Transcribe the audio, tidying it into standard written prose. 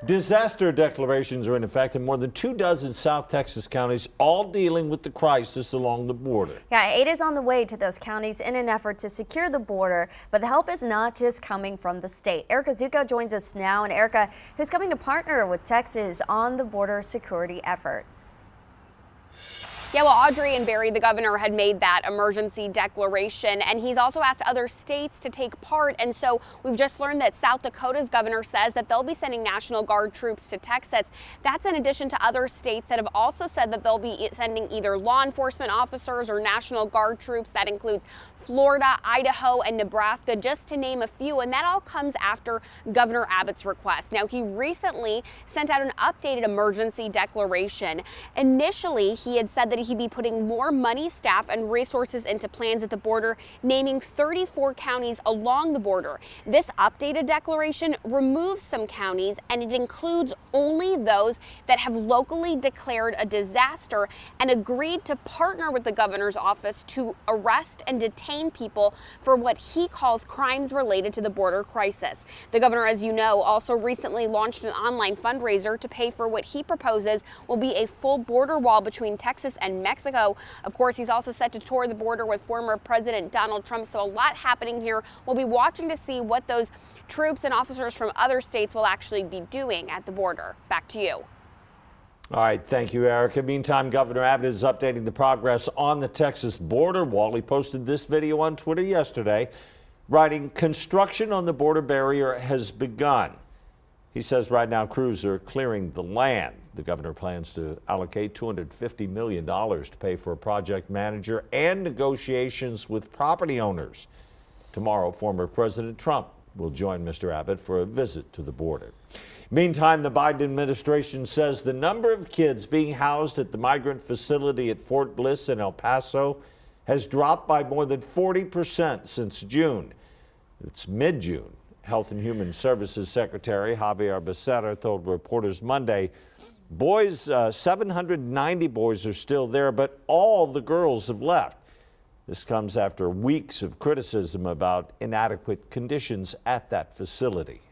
Disaster declarations are in effect in more than 24 South Texas counties, all dealing with the crisis along the border. Yeah, aid is on the way to those counties in an effort to secure the border, but the help is not just coming from the state. Erica Zucco joins us now, and Erica, who's coming to partner with Texas on the border security efforts. Yeah, well, Audrey and Barry, the governor, had made that emergency declaration, and he's also asked other states to take part. And so we've just learned that South Dakota's governor says that they'll be sending National Guard troops to Texas. That's in addition to other states that have also said that they'll be sending either law enforcement officers or National Guard troops. That includes Florida, Idaho, and Nebraska, just to name a few. And that all comes after Governor Abbott's request. Now, he recently sent out an updated emergency declaration. Initially, he had said that he'd be putting more money, staff, and resources into plans at the border, naming 34 counties along the border. This updated declaration removes some counties, and it includes only those that have locally declared a disaster and agreed to partner with the governor's office to arrest and detain people for what he calls crimes related to the border crisis. The governor, as you know, also recently launched an online fundraiser to pay for what he proposes will be a full border wall between Texas and Mexico. Of course, he's also set to tour the border with former President Donald Trump, so a lot happening here. We'll be watching to see what those troops and officers from other states will actually be doing at the border. Back to you. All right, thank you, Erica. Meantime, Governor Abbott is updating the progress on the Texas border wall. He posted this video on Twitter yesterday, writing, "Construction on the border barrier has begun." He says right now crews are clearing the land. The governor plans to allocate $250 million to pay for a project manager and negotiations with property owners. Tomorrow, former President Trump will join Mr. Abbott for a visit to the border. Meantime, the Biden administration says the number of kids being housed at the migrant facility at Fort Bliss in El Paso has dropped by more than 40% since June. It's mid-June. Health and Human Services Secretary Javier Becerra told reporters Monday, 790 boys are still there, but all the girls have left. This comes after weeks of criticism about inadequate conditions at that facility.